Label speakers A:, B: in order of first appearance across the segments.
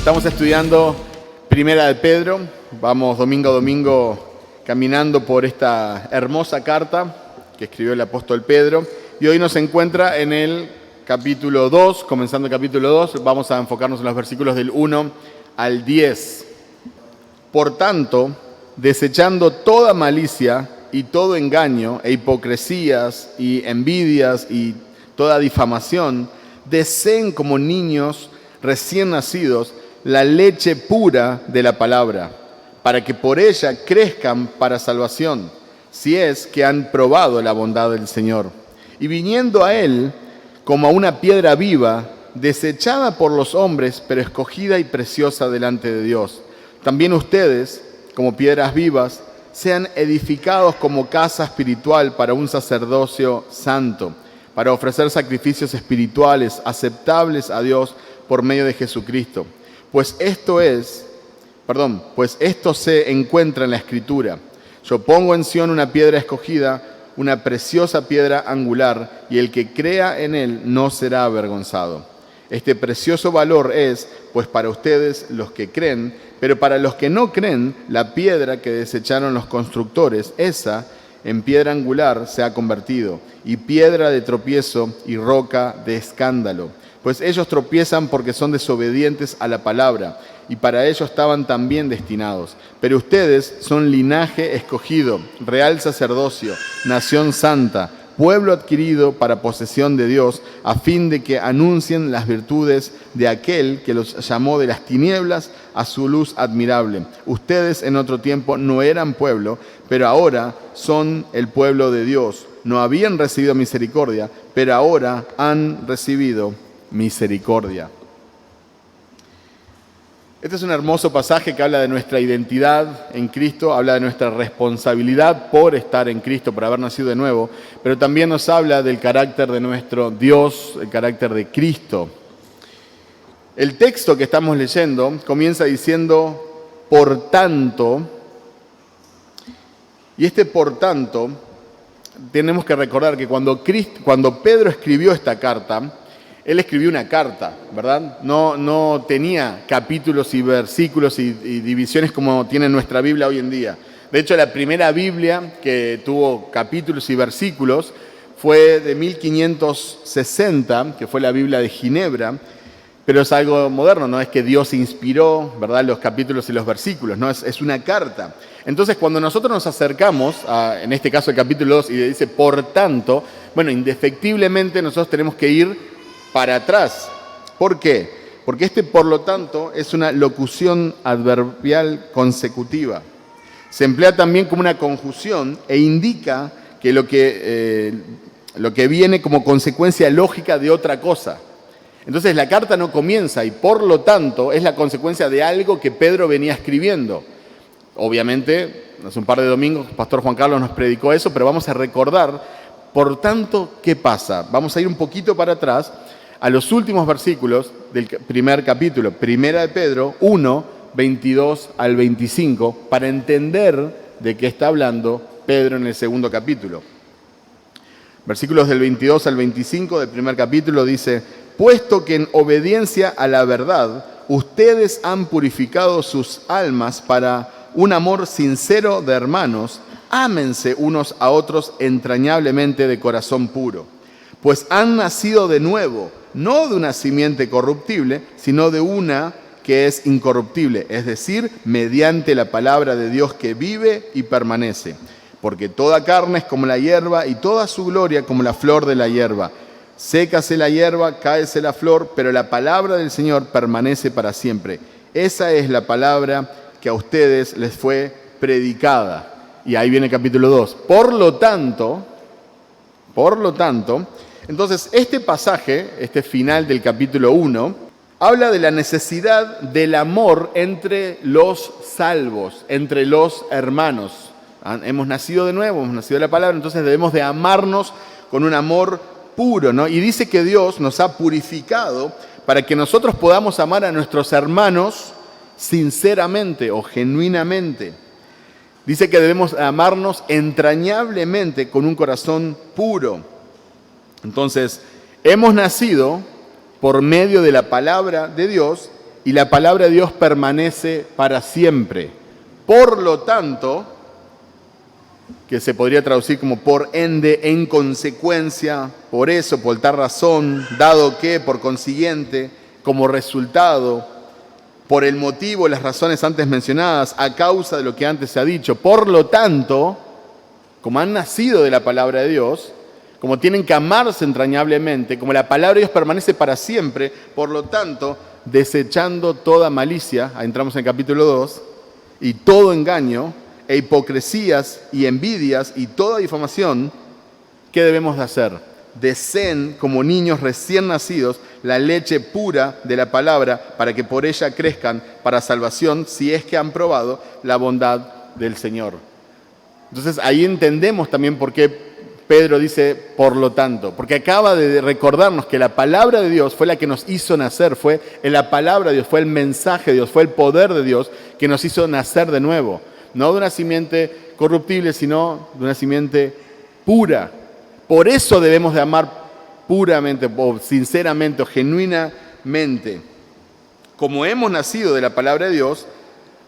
A: Estamos estudiando Primera de Pedro, vamos domingo a domingo caminando por esta hermosa carta que escribió el apóstol Pedro y hoy nos encuentra en el capítulo 2, comenzando el capítulo 2, vamos a enfocarnos en los versículos del 1 al 10. Por tanto, desechando toda malicia y todo engaño e hipocresías y envidias y toda difamación, deseen como niños recién nacidos la leche pura de la palabra, para que por ella crezcan para salvación, si es que han probado la bondad del Señor. Y viniendo a Él como a una piedra viva, desechada por los hombres, pero escogida y preciosa delante de Dios. También ustedes, como piedras vivas, sean edificados como casa espiritual para un sacerdocio santo, para ofrecer sacrificios espirituales aceptables a Dios por medio de Jesucristo. Pues esto se encuentra en la Escritura. Yo pongo en Sión una piedra escogida, una preciosa piedra angular, y el que crea en él no será avergonzado. Este precioso valor es, pues, para ustedes los que creen, pero para los que no creen, la piedra que desecharon los constructores, esa en piedra angular se ha convertido, y piedra de tropiezo y roca de escándalo. Pues ellos tropiezan porque son desobedientes a la palabra, y para ello estaban también destinados. Pero ustedes son linaje escogido, real sacerdocio, nación santa, pueblo adquirido para posesión de Dios, a fin de que anuncien las virtudes de aquel que los llamó de las tinieblas a su luz admirable. Ustedes en otro tiempo no eran pueblo, pero ahora son el pueblo de Dios. No habían recibido misericordia, pero ahora han recibido misericordia. Este es un hermoso pasaje que habla de nuestra identidad en Cristo, habla de nuestra responsabilidad por estar en Cristo, por haber nacido de nuevo, pero también nos habla del carácter de nuestro Dios, el carácter de Cristo. El texto que estamos leyendo comienza diciendo, por tanto, y este por tanto, tenemos que recordar que cuando Pedro escribió esta carta, él escribió una carta, ¿verdad? No tenía capítulos y versículos y divisiones como tiene nuestra Biblia hoy en día. De hecho, la primera Biblia que tuvo capítulos y versículos fue de 1560, que fue la Biblia de Ginebra, pero es algo moderno, no es que Dios inspiró, ¿verdad?, los capítulos y los versículos, no, es una carta. Entonces, cuando nosotros nos acercamos, en este caso el capítulo 2, y dice, por tanto, bueno, indefectiblemente nosotros tenemos que ir para atrás. ¿Por qué? Porque por lo tanto, es una locución adverbial consecutiva. Se emplea también como una conjunción e indica que lo que viene como consecuencia lógica de otra cosa. Entonces la carta no comienza y por lo tanto es la consecuencia de algo que Pedro venía escribiendo. Obviamente, hace un par de domingos, el pastor Juan Carlos nos predicó eso, pero vamos a recordar, por tanto, ¿qué pasa? Vamos a ir un poquito para atrás a los últimos versículos del primer capítulo, Primera de Pedro 1, 22 al 25, para entender de qué está hablando Pedro en el segundo capítulo. Versículos del 22 al 25 del primer capítulo dice, puesto que en obediencia a la verdad, ustedes han purificado sus almas para un amor sincero de hermanos, ámense unos a otros entrañablemente de corazón puro, pues han nacido de nuevo, no de una simiente corruptible, sino de una que es incorruptible, es decir, mediante la palabra de Dios que vive y permanece. Porque toda carne es como la hierba y toda su gloria como la flor de la hierba. Sécase la hierba, cáese la flor, pero la palabra del Señor permanece para siempre. Esa es la palabra que a ustedes les fue predicada. Y ahí viene el capítulo 2. Por lo tanto, entonces este pasaje, este final del capítulo 1, habla de la necesidad del amor entre los salvos, entre los hermanos. Hemos nacido de nuevo, hemos nacido de la palabra, entonces debemos de amarnos con un amor puro, ¿no? Y dice que Dios nos ha purificado para que nosotros podamos amar a nuestros hermanos sinceramente o genuinamente. Dice que debemos amarnos entrañablemente con un corazón puro. Entonces, hemos nacido por medio de la palabra de Dios y la palabra de Dios permanece para siempre. Por lo tanto, que se podría traducir como por ende, en consecuencia, por eso, por tal razón, dado que, por consiguiente, como resultado, por el motivo, las razones antes mencionadas, a causa de lo que antes se ha dicho. Por lo tanto, como han nacido de la palabra de Dios, como tienen que amarse entrañablemente, como la palabra de Dios permanece para siempre, por lo tanto, desechando toda malicia, ahí entramos en el capítulo 2, y todo engaño, e hipocresías y envidias y toda difamación, ¿qué debemos de hacer? Deseen como niños recién nacidos la leche pura de la palabra para que por ella crezcan para salvación, si es que han probado la bondad del Señor. Entonces ahí entendemos también por qué Pedro dice por lo tanto, porque acaba de recordarnos que la palabra de Dios fue la que nos hizo nacer, fue la palabra de Dios, fue el mensaje de Dios, fue el poder de Dios que nos hizo nacer de nuevo. No de una simiente corruptible, sino de una simiente pura. Por eso debemos de amar puramente, o sinceramente, o genuinamente. Como hemos nacido de la palabra de Dios,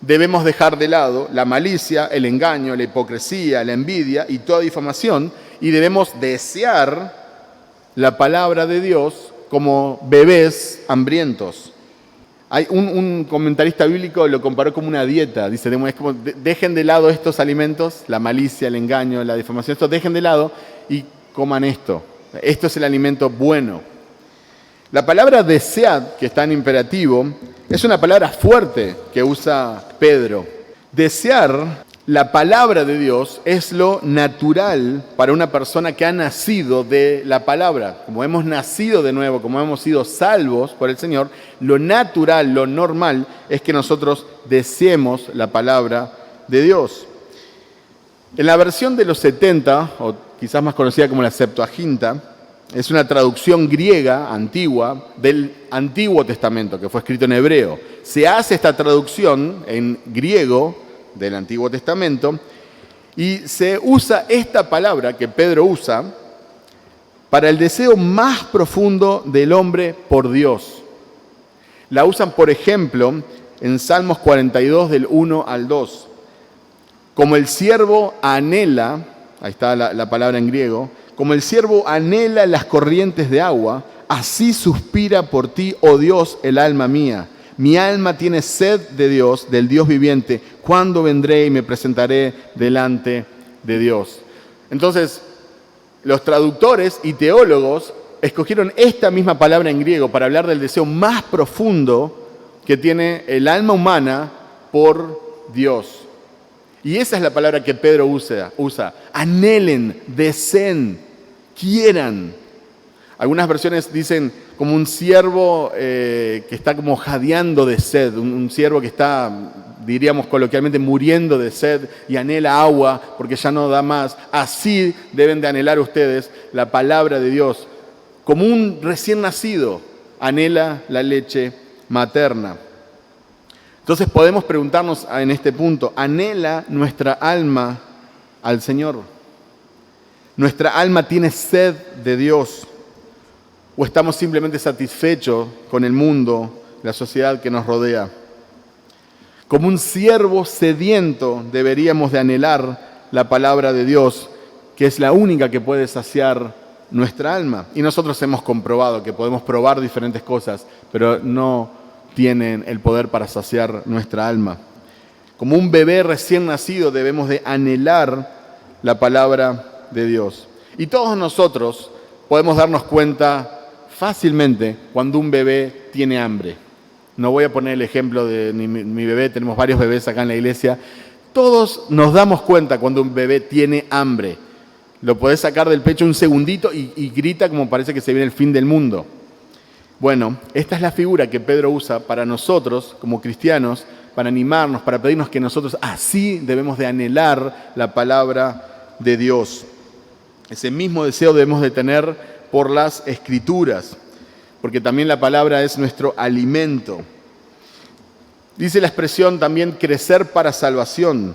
A: debemos dejar de lado la malicia, el engaño, la hipocresía, la envidia y toda difamación, y debemos desear la palabra de Dios como bebés hambrientos. Hay un comentarista bíblico lo comparó como una dieta. Dice, es como, dejen de lado estos alimentos, la malicia, el engaño, la difamación, esto dejen de lado y coman esto. Esto es el alimento bueno. La palabra desead, que está en imperativo, es una palabra fuerte que usa Pedro. Desear la palabra de Dios es lo natural para una persona que ha nacido de la palabra. Como hemos nacido de nuevo, como hemos sido salvos por el Señor, lo natural, lo normal es que nosotros deseemos la palabra de Dios. En la versión de los 70, o quizás más conocida como la Septuaginta, es una traducción griega antigua del Antiguo Testamento, que fue escrito en hebreo. Se hace esta traducción en griego del Antiguo Testamento y se usa esta palabra que Pedro usa para el deseo más profundo del hombre por Dios. La usan, por ejemplo, en Salmos 42 del 1 al 2. Como el siervo anhela, ahí está la palabra en griego, como el siervo anhela las corrientes de agua, así suspira por ti, oh Dios, el alma mía. Mi alma tiene sed de Dios, del Dios viviente. ¿Cuándo vendré y me presentaré delante de Dios? Entonces, los traductores y teólogos escogieron esta misma palabra en griego para hablar del deseo más profundo que tiene el alma humana por Dios. Y esa es la palabra que Pedro usa. Anhelen, deseen, quieran. Algunas versiones dicen como un ciervo que está como jadeando de sed, un ciervo que está, diríamos coloquialmente, muriendo de sed y anhela agua porque ya no da más. Así deben de anhelar ustedes la palabra de Dios. Como un recién nacido anhela la leche materna. Entonces podemos preguntarnos en este punto, ¿anhela nuestra alma al Señor? ¿Nuestra alma tiene sed de Dios? ¿O estamos simplemente satisfechos con el mundo, la sociedad que nos rodea? Como un siervo sediento deberíamos de anhelar la palabra de Dios, que es la única que puede saciar nuestra alma. Y nosotros hemos comprobado que podemos probar diferentes cosas, pero no tienen el poder para saciar nuestra alma. Como un bebé recién nacido debemos de anhelar la palabra de Dios. Y todos nosotros podemos darnos cuenta fácilmente cuando un bebé tiene hambre. No voy a poner el ejemplo de mi bebé, tenemos varios bebés acá en la iglesia. Todos nos damos cuenta cuando un bebé tiene hambre. Lo podés sacar del pecho un segundito y grita como parece que se viene el fin del mundo. Bueno, esta es la figura que Pedro usa para nosotros como cristianos, para animarnos, para pedirnos que nosotros así debemos de anhelar la palabra de Dios. Ese mismo deseo debemos de tener por las Escrituras, porque también la palabra es nuestro alimento. Dice la expresión también crecer para salvación.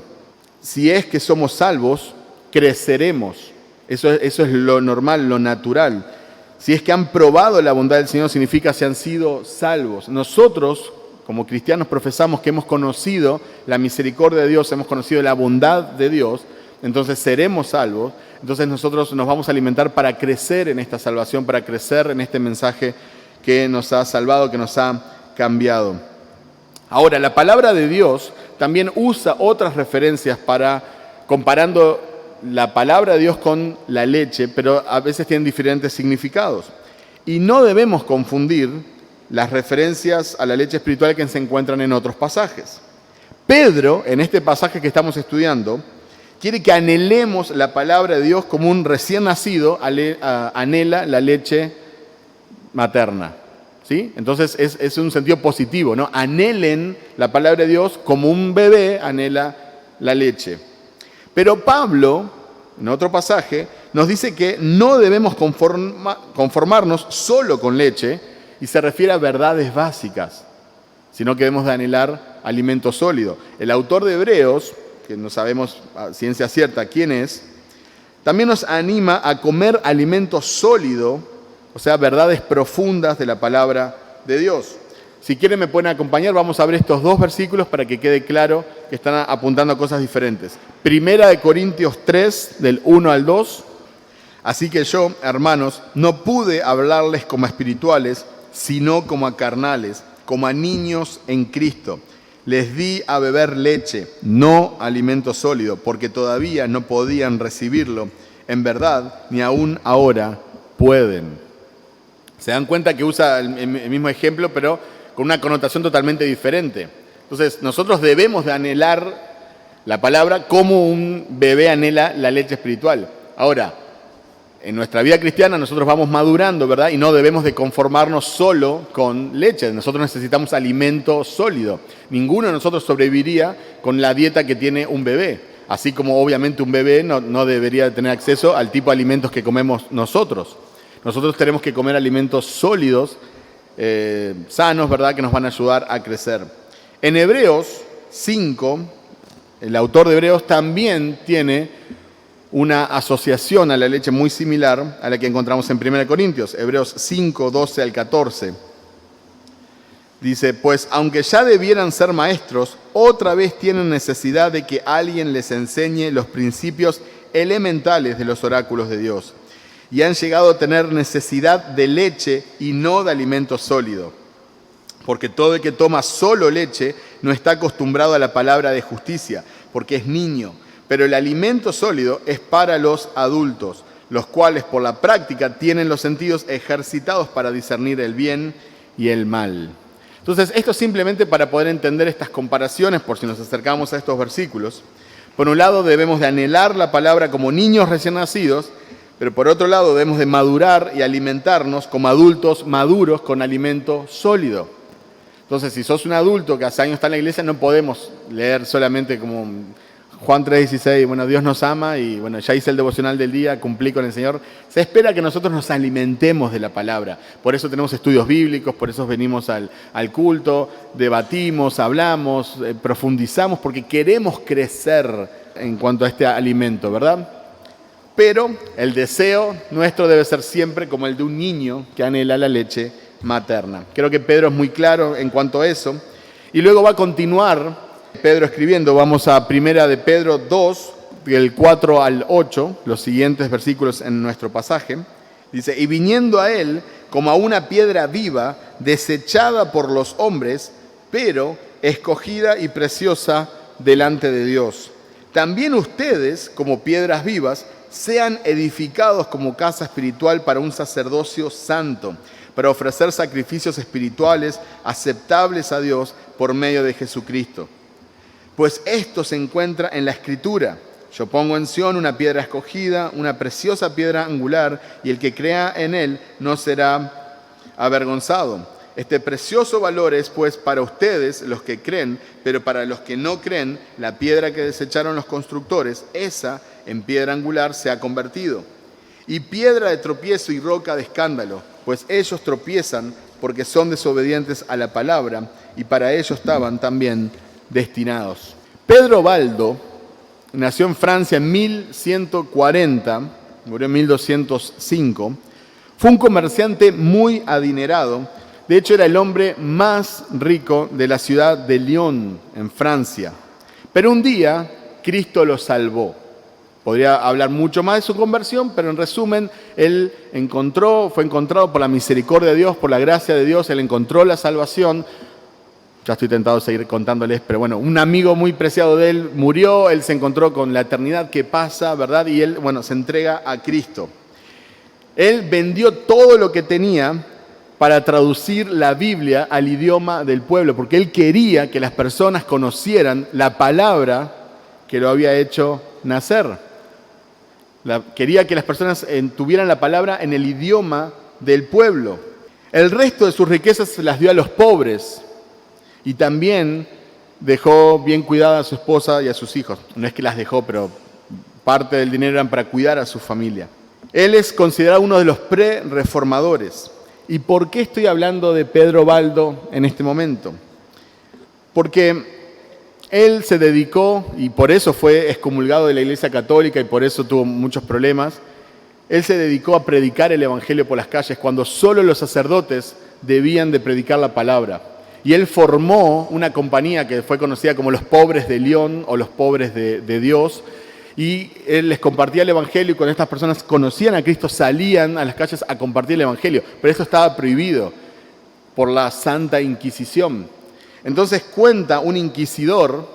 A: Si es que somos salvos, creceremos. Eso es lo normal, lo natural. Si es que han probado la bondad del Señor, significa que se han sido salvos. Nosotros, como cristianos profesamos que hemos conocido la misericordia de Dios, hemos conocido la bondad de Dios, entonces seremos salvos. Entonces nosotros nos vamos a alimentar para crecer en esta salvación, para crecer en este mensaje que nos ha salvado, que nos ha cambiado. Ahora, la palabra de Dios también usa otras referencias comparando la palabra de Dios con la leche, pero a veces tienen diferentes significados. Y no debemos confundir las referencias a la leche espiritual que se encuentran en otros pasajes. Pedro, en este pasaje que estamos estudiando, quiere que anhelemos la palabra de Dios como un recién nacido anhela la leche materna. ¿Sí? Entonces es un sentido positivo, ¿no? Anhelen la palabra de Dios como un bebé anhela la leche. Pero Pablo, en otro pasaje, nos dice que no debemos conformarnos solo con leche, y se refiere a verdades básicas, sino que debemos de anhelar alimento sólido. El autor de Hebreos, que no sabemos a ciencia cierta quién es, también nos anima a comer alimento sólido, o sea, verdades profundas de la palabra de Dios. Si quieren me pueden acompañar, vamos a ver estos dos versículos para que quede claro que están apuntando a cosas diferentes. Primera de Corintios 3, del 1 al 2. Así que yo, hermanos, no pude hablarles como a espirituales, sino como a carnales, como a niños en Cristo. Les di a beber leche, no alimento sólido, porque todavía no podían recibirlo. En verdad, ni aún ahora pueden. Se dan cuenta que usa el mismo ejemplo, pero con una connotación totalmente diferente. Entonces, nosotros debemos de anhelar la palabra como un bebé anhela la leche espiritual. Ahora, en nuestra vida cristiana nosotros vamos madurando, ¿verdad? Y no debemos de conformarnos solo con leche. Nosotros necesitamos alimento sólido. Ninguno de nosotros sobreviviría con la dieta que tiene un bebé. Así como obviamente un bebé no debería tener acceso al tipo de alimentos que comemos nosotros. Nosotros tenemos que comer alimentos sólidos, sanos, ¿verdad? Que nos van a ayudar a crecer. En Hebreos 5, el autor de Hebreos también tiene una asociación a la leche muy similar a la que encontramos en 1 Corintios, Hebreos 5, 12 al 14. Dice, pues aunque ya debieran ser maestros, otra vez tienen necesidad de que alguien les enseñe los principios elementales de los oráculos de Dios. Y han llegado a tener necesidad de leche y no de alimento sólido. Porque todo el que toma solo leche no está acostumbrado a la palabra de justicia, porque es niño. Pero el alimento sólido es para los adultos, los cuales por la práctica tienen los sentidos ejercitados para discernir el bien y el mal. Entonces, esto simplemente para poder entender estas comparaciones, por si nos acercamos a estos versículos. Por un lado, debemos de anhelar la palabra como niños recién nacidos, pero por otro lado, debemos de madurar y alimentarnos como adultos maduros con alimento sólido. Entonces, si sos un adulto que hace años está en la iglesia, no podemos leer solamente como Juan 3:16, bueno, Dios nos ama y bueno, ya hice el devocional del día, cumplí con el Señor. Se espera que nosotros nos alimentemos de la palabra. Por eso tenemos estudios bíblicos, por eso venimos al culto, debatimos, hablamos, profundizamos, porque queremos crecer en cuanto a este alimento, ¿verdad? Pero el deseo nuestro debe ser siempre como el de un niño que anhela la leche materna. Creo que Pedro es muy claro en cuanto a eso. Y luego va a continuar Pedro escribiendo, vamos a 1 de Pedro 2, del 4 al 8, los siguientes versículos en nuestro pasaje. Dice, y viniendo a él como a una piedra viva, desechada por los hombres, pero escogida y preciosa delante de Dios. También ustedes, como piedras vivas, sean edificados como casa espiritual para un sacerdocio santo, para ofrecer sacrificios espirituales aceptables a Dios por medio de Jesucristo. Pues esto se encuentra en la Escritura. Yo pongo en Sión una piedra escogida, una preciosa piedra angular, y el que crea en él no será avergonzado. Este precioso valor es pues para ustedes los que creen, pero para los que no creen, la piedra que desecharon los constructores, esa en piedra angular se ha convertido. Y piedra de tropiezo y roca de escándalo, pues ellos tropiezan porque son desobedientes a la palabra, y para ello estaban también destinados. Pedro Baldo nació en Francia en 1140, murió en 1205, fue un comerciante muy adinerado. De De hecho, era el hombre más rico de la ciudad de Lyon, en Francia. Pero un día, Cristo lo salvó. Podría hablar mucho más de su conversión, pero en resumen, él fue encontrado por la misericordia de Dios, por la gracia de Dios, él encontró la salvación. Ya estoy tentado de seguir contándoles, pero bueno, un amigo muy preciado de él murió, él se encontró con la eternidad que pasa, ¿verdad? Y él, se entrega a Cristo. Él vendió todo lo que tenía para traducir la Biblia al idioma del pueblo, porque él quería que las personas conocieran la palabra que lo había hecho nacer. Quería que las personas tuvieran la palabra en el idioma del pueblo. El resto de sus riquezas se las dio a los pobres. Y también dejó bien cuidada a su esposa y a sus hijos. No es que las dejó, pero parte del dinero era para cuidar a su familia. Él es considerado uno de los pre-reformadores. ¿Y por qué estoy hablando de Pedro Baldo en este momento? Porque él se dedicó, y por eso fue excomulgado de la Iglesia Católica y por eso tuvo muchos problemas, él se dedicó a predicar el Evangelio por las calles cuando solo los sacerdotes debían de predicar la palabra. Y él formó una compañía que fue conocida como los Pobres de Lyon o los Pobres de Dios. Y él les compartía el Evangelio y cuando estas personas conocían a Cristo salían a las calles a compartir el Evangelio. Pero esto estaba prohibido por la Santa Inquisición. Entonces cuenta un inquisidor,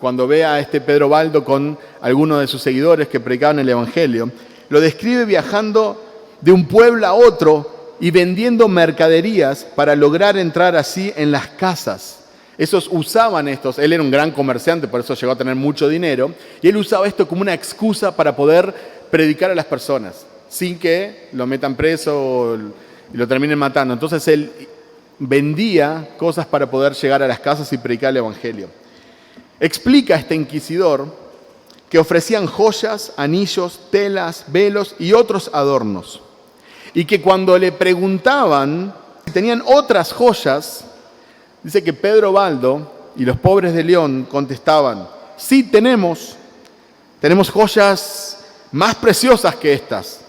A: cuando ve a este Pedro Baldo con algunos de sus seguidores que predicaban el Evangelio, lo describe viajando de un pueblo a otro y vendiendo mercaderías para lograr entrar así en las casas. Esos usaban estos, él era un gran comerciante, por eso llegó a tener mucho dinero, y él usaba esto como una excusa para poder predicar a las personas, sin que lo metan preso y lo terminen matando. Entonces él vendía cosas para poder llegar a las casas y predicar el Evangelio. Explica este inquisidor que ofrecían joyas, anillos, telas, velos y otros adornos. Y que cuando le preguntaban si tenían otras joyas, dice que Pedro Baldo y los pobres de León contestaban, sí tenemos joyas más preciosas que estas.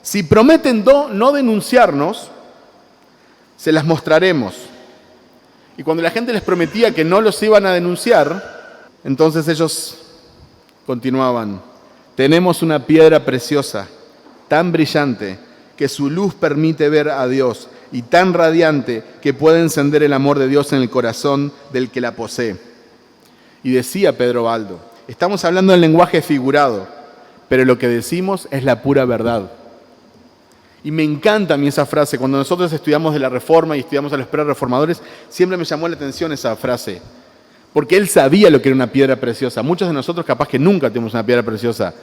A: Si prometen no denunciarnos, se las mostraremos. Y cuando la gente les prometía que no los iban a denunciar, entonces ellos continuaban, tenemos una piedra preciosa, tan brillante, que su luz permite ver a Dios y tan radiante que puede encender el amor de Dios en el corazón del que la posee. Y decía Pedro Baldo, estamos hablando en lenguaje figurado, pero lo que decimos es la pura verdad. Y me encanta a mí esa frase. Cuando nosotros estudiamos de la Reforma y estudiamos a los pre-reformadores, siempre me llamó la atención esa frase. Porque él sabía lo que era una piedra preciosa. Muchos de nosotros capaz que nunca tenemos una piedra preciosa,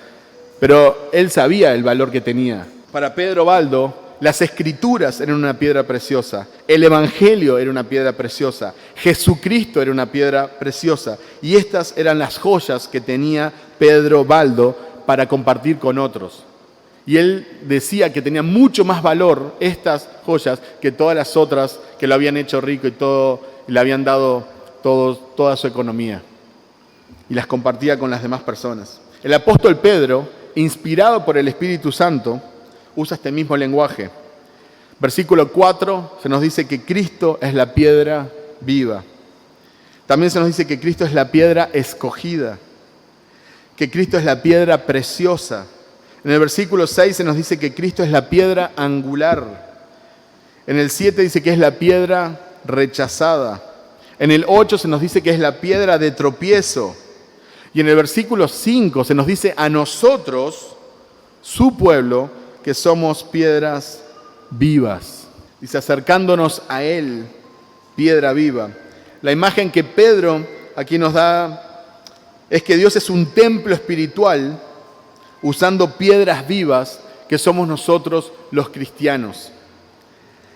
A: pero él sabía el valor que tenía. Para Pedro Baldo, las Escrituras eran una piedra preciosa, el Evangelio era una piedra preciosa, Jesucristo era una piedra preciosa, y estas eran las joyas que tenía Pedro Baldo para compartir con otros. Y él decía que tenía mucho más valor estas joyas que todas las otras que lo habían hecho rico y le habían dado toda su economía. Y las compartía con las demás personas. El apóstol Pedro, inspirado por el Espíritu Santo, usa este mismo lenguaje. Versículo 4 se nos dice que Cristo es la piedra viva. También se nos dice que Cristo es la piedra escogida, que Cristo es la piedra preciosa. En el versículo 6 se nos dice que Cristo es la piedra angular. En el 7 dice que es la piedra rechazada. En el 8 se nos dice que es la piedra de tropiezo. Y en el versículo 5 se nos dice a nosotros, su pueblo, que somos piedras vivas. Dice, acercándonos a Él, piedra viva. La imagen que Pedro aquí nos da es que Dios es un templo espiritual usando piedras vivas que somos nosotros los cristianos.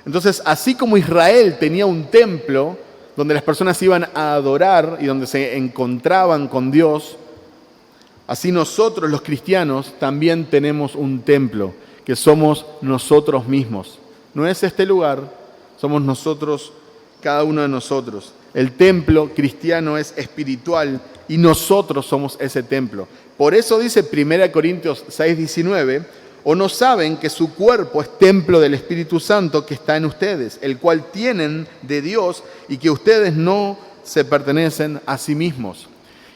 A: Entonces, así como Israel tenía un templo donde las personas iban a adorar y donde se encontraban con Dios, así nosotros los cristianos también tenemos un templo que somos nosotros mismos. No es este lugar, somos nosotros, cada uno de nosotros. El templo cristiano es espiritual y nosotros somos ese templo. Por eso dice 1 Corintios 6:19, ¿O no saben que su cuerpo es templo del Espíritu Santo que está en ustedes, el cual tienen de Dios y que ustedes no se pertenecen a sí mismos?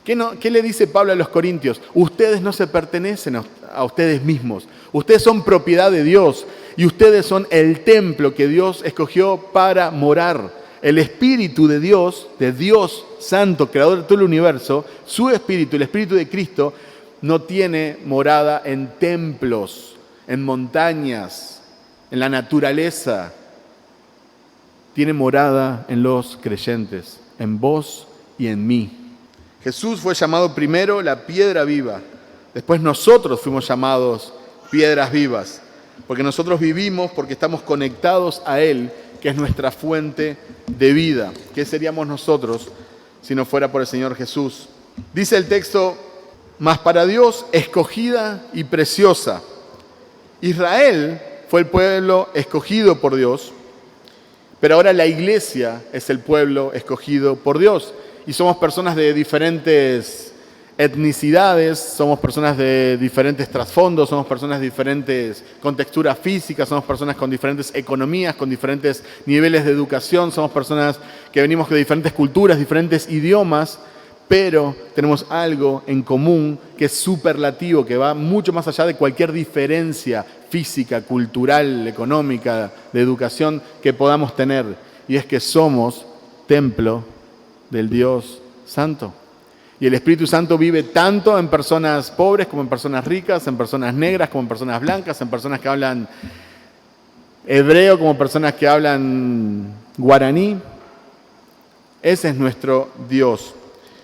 A: ¿Qué le dice Pablo a los corintios? Ustedes no se pertenecen a ustedes mismos. Ustedes son propiedad de Dios y ustedes son el templo que Dios escogió para morar. El Espíritu de Dios Santo, creador de todo el universo, su Espíritu, el Espíritu de Cristo, no tiene morada en templos, en montañas, en la naturaleza. Tiene morada en los creyentes, en vos y en mí. Jesús fue llamado primero la piedra viva. Después nosotros fuimos llamados piedras vivas. Porque nosotros vivimos, porque estamos conectados a Él, que es nuestra fuente de vida. ¿Qué seríamos nosotros si no fuera por el Señor Jesús? Dice el texto, mas para Dios escogida y preciosa. Israel fue el pueblo escogido por Dios, pero ahora la iglesia es el pueblo escogido por Dios. Y somos personas de diferentes etnicidades, somos personas de diferentes trasfondos, somos personas diferentes con textura física, somos personas con diferentes economías, con diferentes niveles de educación, somos personas que venimos de diferentes culturas, diferentes idiomas, pero tenemos algo en común que es superlativo, que va mucho más allá de cualquier diferencia física, cultural, económica, de educación que podamos tener, y es que somos templo del Dios Santo. Y el Espíritu Santo vive tanto en personas pobres como en personas ricas, en personas negras como en personas blancas, en personas que hablan hebreo como en personas que hablan guaraní. Ese es nuestro Dios.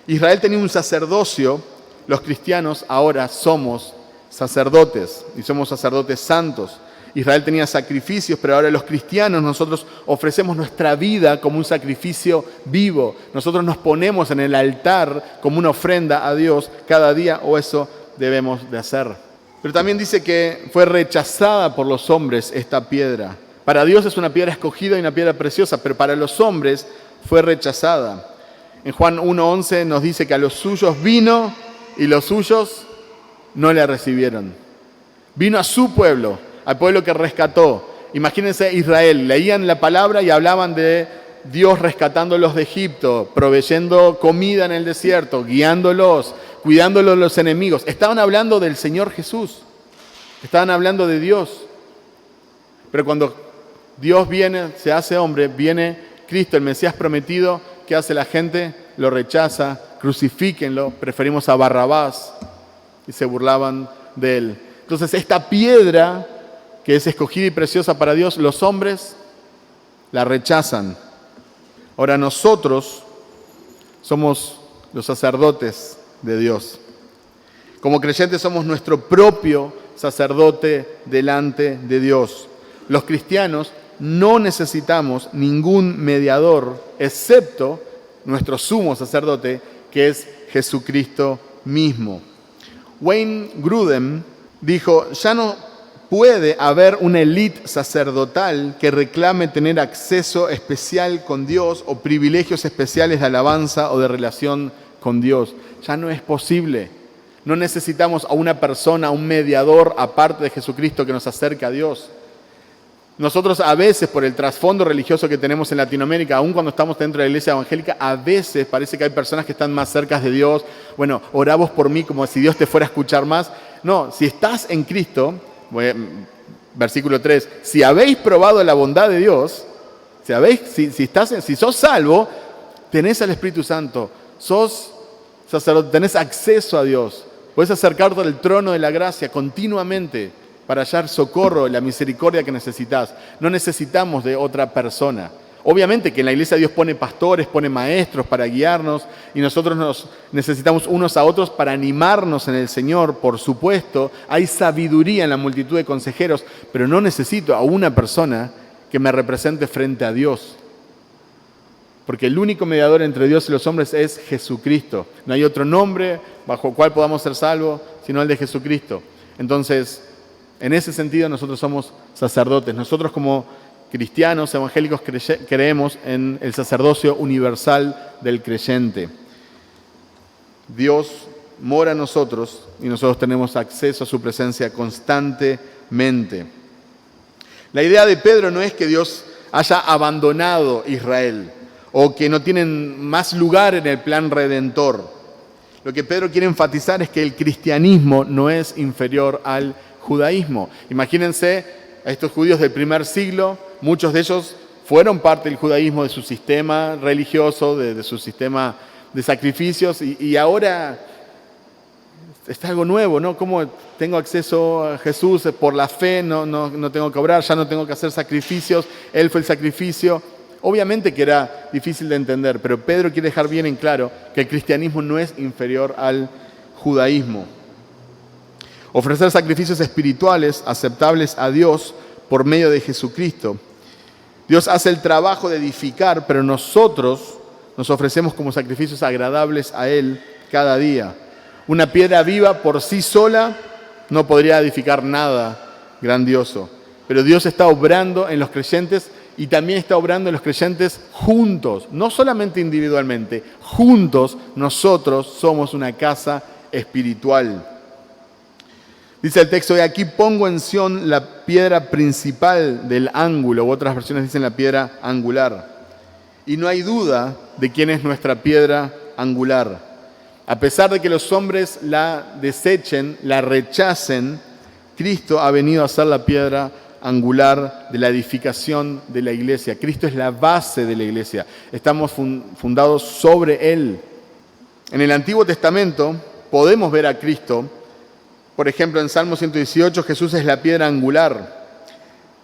A: Israel tenía un sacerdocio, los cristianos ahora somos sacerdotes y somos sacerdotes santos. Israel tenía sacrificios, pero ahora los cristianos nosotros ofrecemos nuestra vida como un sacrificio vivo. Nosotros nos ponemos en el altar como una ofrenda a Dios cada día, o eso debemos de hacer. Pero también dice que fue rechazada por los hombres esta piedra. Para Dios es una piedra escogida y una piedra preciosa, pero para los hombres fue rechazada. En Juan 1:11 nos dice que a los suyos vino y los suyos no le recibieron. Vino a su pueblo, al pueblo que rescató. Imagínense Israel, leían la palabra y hablaban de Dios rescatándolos de Egipto, proveyendo comida en el desierto, guiándolos, cuidándolos de los enemigos. Estaban hablando del Señor Jesús, estaban hablando de Dios. Pero cuando Dios viene, se hace hombre, viene Cristo, el Mesías prometido, ¿qué hace la gente? Lo rechaza, crucifíquenlo, preferimos a Barrabás, y se burlaban de él. Entonces esta piedra que es escogida y preciosa para Dios, los hombres la rechazan. Ahora nosotros somos los sacerdotes de Dios. Como creyentes somos nuestro propio sacerdote delante de Dios. Los cristianos no necesitamos ningún mediador, excepto nuestro sumo sacerdote, que es Jesucristo mismo. Wayne Grudem dijo, ya no puede haber una élite sacerdotal que reclame tener acceso especial con Dios o privilegios especiales de alabanza o de relación con Dios. Ya no es posible. No necesitamos a una persona, a un mediador aparte de Jesucristo que nos acerque a Dios. Nosotros a veces, por el trasfondo religioso que tenemos en Latinoamérica, aun cuando estamos dentro de la iglesia evangélica, a veces parece que hay personas que están más cerca de Dios. Bueno, orá vos por mí como si Dios te fuera a escuchar más. No, si estás en Cristo, versículo 3, si habéis probado la bondad de Dios, si sos salvo, tenés al Espíritu Santo, sos sacerdote, tenés acceso a Dios, podés acercarte al trono de la gracia continuamente para hallar socorro, la misericordia que necesitas. No necesitamos de otra persona. Obviamente que en la iglesia Dios pone pastores, pone maestros para guiarnos y nosotros nos necesitamos unos a otros para animarnos en el Señor, por supuesto. Hay sabiduría en la multitud de consejeros, pero no necesito a una persona que me represente frente a Dios. Porque el único mediador entre Dios y los hombres es Jesucristo. No hay otro nombre bajo el cual podamos ser salvos, sino el de Jesucristo. Entonces, en ese sentido nosotros somos sacerdotes. Nosotros como cristianos evangélicos creemos en el sacerdocio universal del creyente. Dios mora en nosotros y nosotros tenemos acceso a su presencia constantemente. mente. La idea de Pedro no es que Dios haya abandonado Israel o que no tienen más lugar en el plan redentor. Lo que Pedro quiere enfatizar es que el cristianismo no es inferior al judaísmo. Imagínense a estos judíos del primer siglo, muchos de ellos fueron parte del judaísmo, de su sistema religioso, de su sistema de sacrificios, y ahora está algo nuevo, ¿no? ¿Cómo tengo acceso a Jesús por la fe? No tengo que obrar, ya no tengo que hacer sacrificios, Él fue el sacrificio. Obviamente que era difícil de entender, pero Pedro quiere dejar bien en claro que el cristianismo no es inferior al judaísmo. Ofrecer sacrificios espirituales aceptables a Dios por medio de Jesucristo. Dios hace el trabajo de edificar, pero nosotros nos ofrecemos como sacrificios agradables a Él cada día. Una piedra viva por sí sola no podría edificar nada grandioso, pero Dios está obrando en los creyentes y también está obrando en los creyentes juntos, no solamente individualmente, juntos nosotros somos una casa espiritual. Dice el texto, de aquí pongo en Sión la piedra principal del ángulo, u otras versiones dicen la piedra angular. Y no hay duda de quién es nuestra piedra angular. A pesar de que los hombres la desechen, la rechacen, Cristo ha venido a ser la piedra angular de la edificación de la iglesia. Cristo es la base de la iglesia. Estamos fundados sobre Él. En el Antiguo Testamento podemos ver a Cristo. Por ejemplo, en Salmo 118, Jesús es la piedra angular.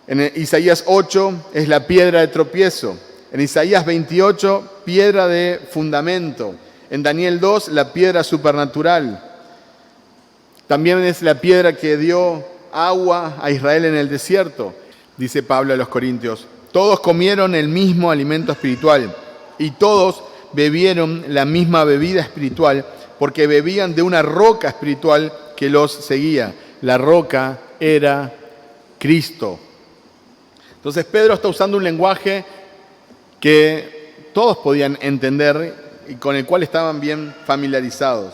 A: En Isaías 8 es la piedra de tropiezo. En Isaías 28, piedra de fundamento. En Daniel 2, la piedra supernatural. También es la piedra que dio agua a Israel en el desierto. Dice Pablo a los Corintios, todos comieron el mismo alimento espiritual y todos bebieron la misma bebida espiritual porque bebían de una roca espiritual que los seguía. La roca era Cristo. Entonces Pedro está usando un lenguaje que todos podían entender y con el cual estaban bien familiarizados.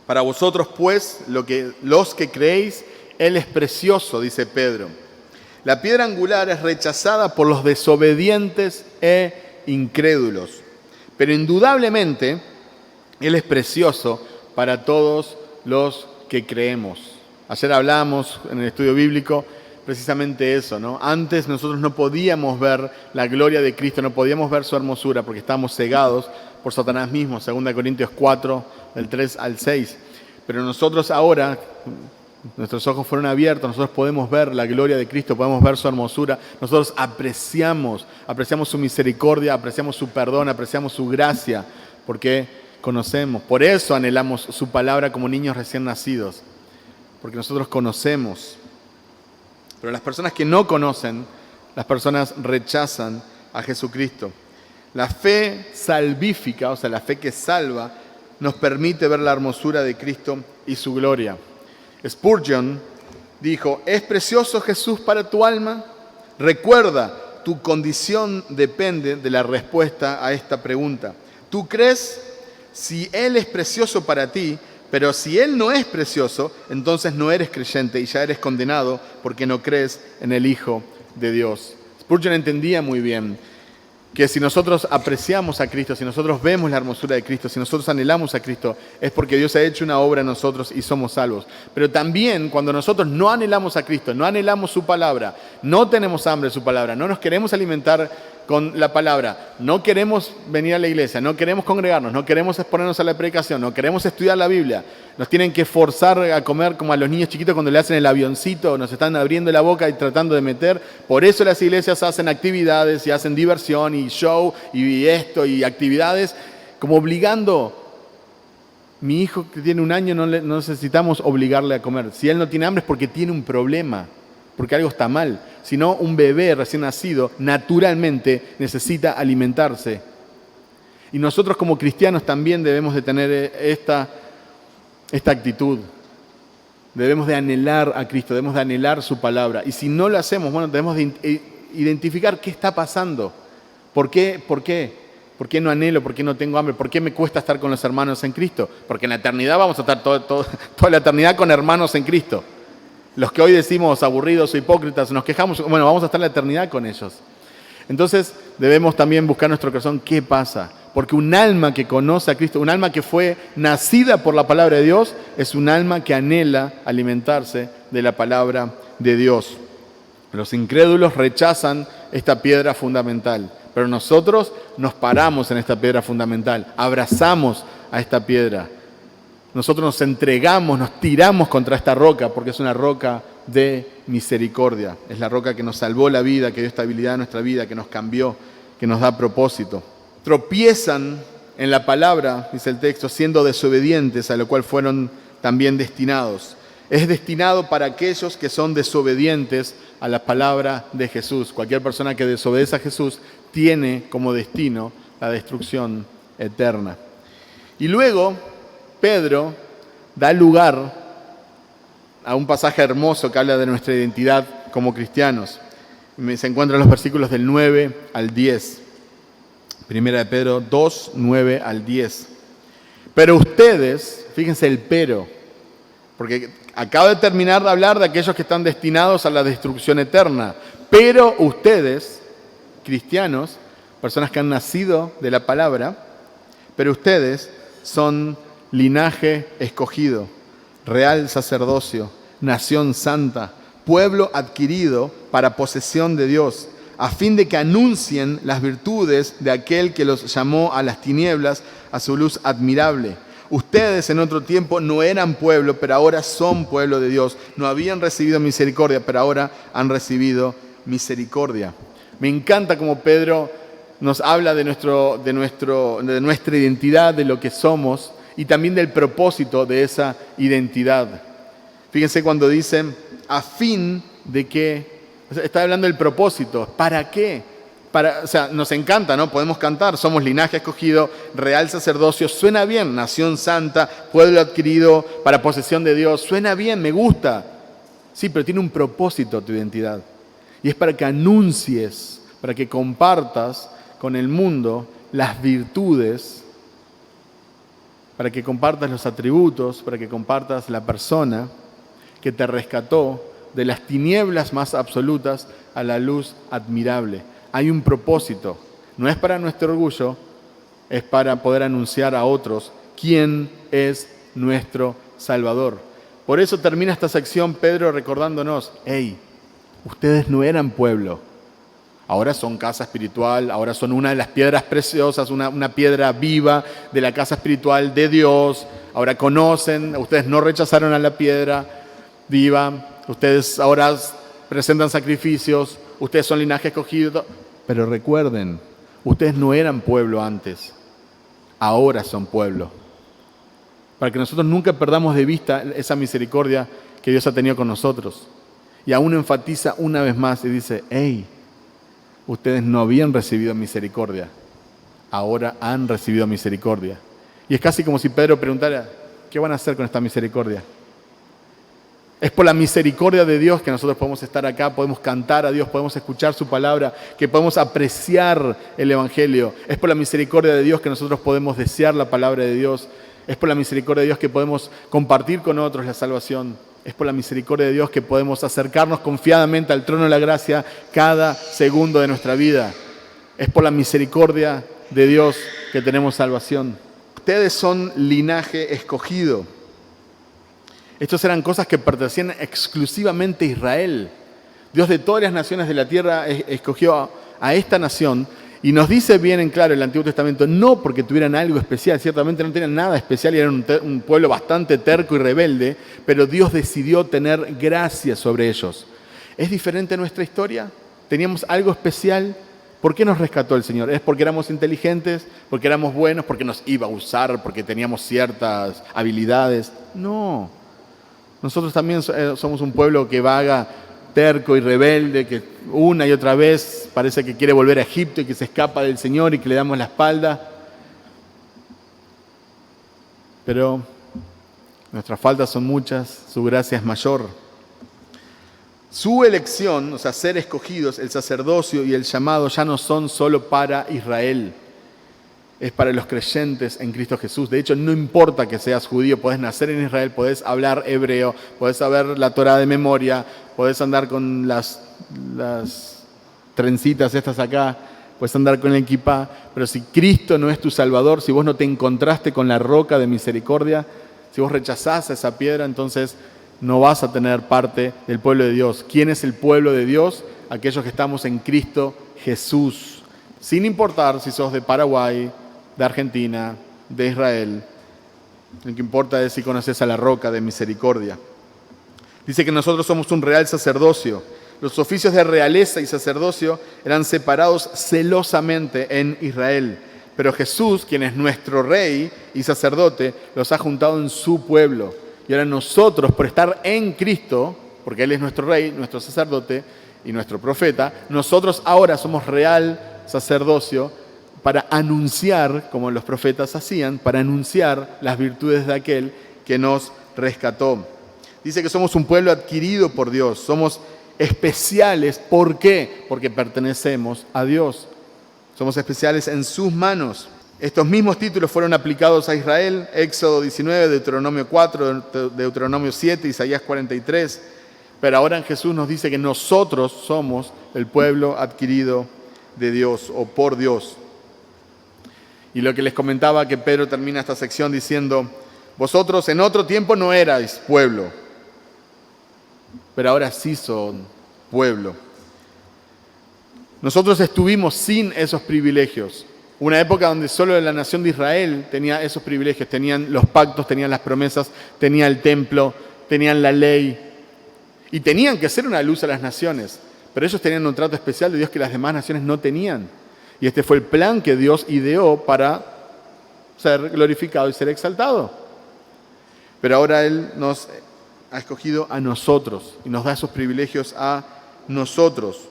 A: Para vosotros, pues, los que creéis, Él es precioso, dice Pedro. La piedra angular es rechazada por los desobedientes e incrédulos, pero indudablemente Él es precioso para todos los que creemos. Ayer hablábamos en el estudio bíblico precisamente eso, ¿no? Antes nosotros no podíamos ver la gloria de Cristo, no podíamos ver su hermosura porque estábamos cegados por Satanás mismo, 2 Corintios 4, del 3 al 6. Pero nosotros ahora, nuestros ojos fueron abiertos, nosotros podemos ver la gloria de Cristo, podemos ver su hermosura, nosotros apreciamos su misericordia, apreciamos su perdón, apreciamos su gracia, porque conocemos, por eso anhelamos su palabra como niños recién nacidos, porque nosotros conocemos. Pero las personas que no conocen, las personas rechazan a Jesucristo. La fe salvífica, o sea, la fe que salva, nos permite ver la hermosura de Cristo y su gloria. Spurgeon dijo, ¿es precioso Jesús para tu alma? Recuerda, tu condición depende de la respuesta a esta pregunta. ¿Tú crees? Si Él es precioso para ti, pero si Él no es precioso, entonces no eres creyente y ya eres condenado porque no crees en el Hijo de Dios. Spurgeon entendía muy bien que si nosotros apreciamos a Cristo, si nosotros vemos la hermosura de Cristo, si nosotros anhelamos a Cristo, es porque Dios ha hecho una obra en nosotros y somos salvos. Pero también cuando nosotros no anhelamos a Cristo, no anhelamos su palabra, no tenemos hambre de su palabra, no nos queremos alimentar con la palabra, no queremos venir a la iglesia, no queremos congregarnos, no queremos exponernos a la predicación, no queremos estudiar la Biblia, nos tienen que forzar a comer como a los niños chiquitos cuando le hacen el avioncito, nos están abriendo la boca y tratando de meter. Por eso las iglesias hacen actividades y hacen diversión y show y esto y actividades, como obligando. Mi hijo que tiene 1 año no necesitamos obligarle a comer. Si él no tiene hambre es porque tiene un problema, porque algo está mal. Si no, un bebé recién nacido naturalmente necesita alimentarse. Y nosotros como cristianos también debemos de tener esta actitud. Debemos de anhelar a Cristo, debemos de anhelar su palabra. Y si no lo hacemos, bueno, debemos de identificar qué está pasando. ¿Por qué? ¿Por qué no anhelo? ¿Por qué no tengo hambre? ¿Por qué me cuesta estar con los hermanos en Cristo? Porque en la eternidad vamos a estar toda la eternidad con hermanos en Cristo. Los que hoy decimos aburridos o hipócritas, nos quejamos, bueno, vamos a estar la eternidad con ellos. Entonces debemos también buscar nuestro corazón, ¿qué pasa? Porque un alma que conoce a Cristo, un alma que fue nacida por la palabra de Dios, es un alma que anhela alimentarse de la palabra de Dios. Los incrédulos rechazan esta piedra fundamental, pero nosotros nos paramos en esta piedra fundamental, abrazamos a esta piedra. Nosotros nos entregamos, nos tiramos contra esta roca, porque es una roca de misericordia. Es la roca que nos salvó la vida, que dio estabilidad a nuestra vida, que nos cambió, que nos da propósito. Tropiezan en la palabra, dice el texto, siendo desobedientes, a lo cual fueron también destinados. Es destinado para aquellos que son desobedientes a la palabra de Jesús. Cualquier persona que desobedece a Jesús tiene como destino la destrucción eterna. Y luego Pedro da lugar a un pasaje hermoso que habla de nuestra identidad como cristianos. Se encuentra en los versículos del 9 al 10. Primera de Pedro 2, 9 al 10. Pero ustedes, fíjense el pero, porque acabo de terminar de hablar de aquellos que están destinados a la destrucción eterna. Pero ustedes, cristianos, personas que han nacido de la palabra, pero ustedes son linaje escogido, real sacerdocio, nación santa, pueblo adquirido para posesión de Dios, a fin de que anuncien las virtudes de aquel que los llamó a las tinieblas, a su luz admirable. Ustedes en otro tiempo no eran pueblo, pero ahora son pueblo de Dios. No habían recibido misericordia, pero ahora han recibido misericordia. Me encanta cómo Pedro nos habla de nuestra identidad, de lo que somos y también del propósito de esa identidad. Fíjense cuando dicen, a fin de que, está hablando del propósito, ¿para qué? O sea, nos encanta, ¿no? Podemos cantar, somos linaje escogido, real sacerdocio, suena bien, nación santa, pueblo adquirido para posesión de Dios, suena bien, me gusta. Sí, pero tiene un propósito tu identidad. Y es para que anuncies, para que compartas con el mundo las virtudes, para que compartas los atributos, para que compartas la persona que te rescató de las tinieblas más absolutas a la luz admirable. Hay un propósito, no es para nuestro orgullo, es para poder anunciar a otros quién es nuestro Salvador. Por eso termina esta sección Pedro recordándonos, hey, ustedes no eran pueblo, ahora son casa espiritual, ahora son una de las piedras preciosas, una piedra viva de la casa espiritual de Dios, ahora conocen, ustedes no rechazaron a la piedra viva, ustedes ahora presentan sacrificios, ustedes son linaje escogido, pero recuerden, ustedes no eran pueblo antes, ahora son pueblo. Para que nosotros nunca perdamos de vista esa misericordia que Dios ha tenido con nosotros. Y aún enfatiza una vez más y dice, hey, ustedes no habían recibido misericordia, ahora han recibido misericordia. Y es casi como si Pedro preguntara, ¿qué van a hacer con esta misericordia? Es por la misericordia de Dios que nosotros podemos estar acá, podemos cantar a Dios, podemos escuchar su palabra, que podemos apreciar el Evangelio. Es por la misericordia de Dios que nosotros podemos desear la palabra de Dios. Es por la misericordia de Dios que podemos compartir con otros la salvación. Es por la misericordia de Dios que podemos acercarnos confiadamente al trono de la gracia cada segundo de nuestra vida. Es por la misericordia de Dios que tenemos salvación. Ustedes son linaje escogido. Estas eran cosas que pertenecían exclusivamente a Israel. Dios de todas las naciones de la tierra escogió a esta nación y nos dice bien en claro el Antiguo Testamento, no porque tuvieran algo especial, ciertamente no tenían nada especial y eran un pueblo bastante terco y rebelde, pero Dios decidió tener gracia sobre ellos. ¿Es diferente nuestra historia? ¿Teníamos algo especial? ¿Por qué nos rescató el Señor? ¿Es porque éramos inteligentes? ¿Porque éramos buenos? ¿Porque nos iba a usar? ¿Porque teníamos ciertas habilidades? No. Nosotros también somos un pueblo que vaga terco y rebelde, que una y otra vez parece que quiere volver a Egipto y que se escapa del Señor y que le damos la espalda. Pero nuestras faltas son muchas, su gracia es mayor. Su elección, o sea, ser escogidos, el sacerdocio y el llamado ya no son solo para Israel. es para los creyentes en Cristo Jesús. De hecho, no importa que seas judío, podés nacer en Israel, podés hablar hebreo, podés saber la Torá de memoria, podés andar con las trencitas estas acá, podés andar con el equipá, pero si Cristo no es tu Salvador, si vos no te encontraste con la roca de misericordia, si vos rechazás a esa piedra, entonces no vas a tener parte del pueblo de Dios. ¿Quién es el pueblo de Dios? Aquellos que estamos en Cristo Jesús. Sin importar si sos de Paraguay, de Argentina, de Israel. Lo que importa es si conoces a la roca de misericordia. Dice que nosotros somos un real sacerdocio. Los oficios de realeza y sacerdocio eran separados celosamente en Israel. Pero Jesús, quien es nuestro rey y sacerdote, los ha juntado en su pueblo. Y ahora nosotros, por estar en Cristo, porque Él es nuestro rey, nuestro sacerdote y nuestro profeta, nosotros ahora somos real sacerdocio para anunciar, como los profetas hacían, para anunciar las virtudes de aquel que nos rescató. Dice que somos un pueblo adquirido por Dios, somos especiales. ¿Por qué? Porque pertenecemos a Dios. Somos especiales en sus manos. Estos mismos títulos fueron aplicados a Israel, Éxodo 19, Deuteronomio 4, Deuteronomio 7, Isaías 43. Pero ahora en Jesús nos dice que nosotros somos el pueblo adquirido de Dios o por Dios. Y lo que les comentaba, que Pedro termina esta sección diciendo: vosotros en otro tiempo no erais pueblo, pero ahora sí son pueblo. Nosotros estuvimos sin esos privilegios. Una época donde solo la nación de Israel tenía esos privilegios, tenían los pactos, tenían las promesas, tenían el templo, tenían la ley y tenían que ser una luz a las naciones. Pero ellos tenían un trato especial de Dios que las demás naciones no tenían. Y este fue el plan que Dios ideó para ser glorificado y ser exaltado. Pero ahora Él nos ha escogido a nosotros y nos da esos privilegios a nosotros.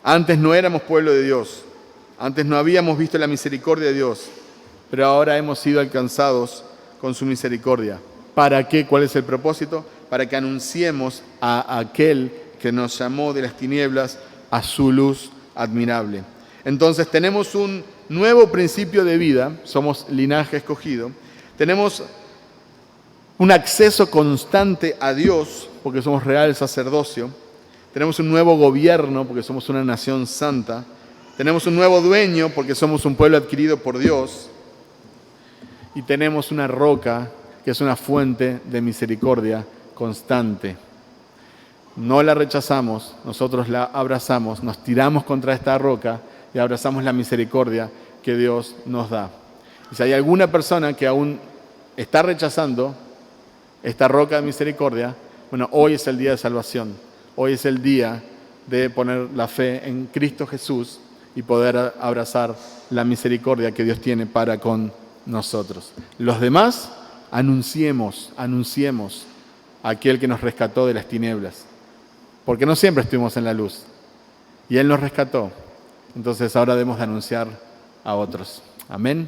A: Antes no éramos pueblo de Dios, antes no habíamos visto la misericordia de Dios, pero ahora hemos sido alcanzados con su misericordia. ¿Para qué? ¿Cuál es el propósito? Para que anunciemos a aquel que nos llamó de las tinieblas a su luz admirable. Entonces tenemos un nuevo principio de vida, somos linaje escogido, tenemos un acceso constante a Dios, porque somos real sacerdocio, tenemos un nuevo gobierno, porque somos una nación santa, tenemos un nuevo dueño, porque somos un pueblo adquirido por Dios, y tenemos una roca, que es una fuente de misericordia constante. No la rechazamos, nosotros la abrazamos, nos tiramos contra esta roca y abrazamos la misericordia que Dios nos da. Y si hay alguna persona que aún está rechazando esta roca de misericordia, bueno, hoy es el día de salvación. Hoy es el día de poner la fe en Cristo Jesús y poder abrazar la misericordia que Dios tiene para con nosotros. Los demás, anunciemos a aquel que nos rescató de las tinieblas. Porque no siempre estuvimos en la luz. Y Él nos rescató. Entonces ahora debemos de anunciar a otros. Amén.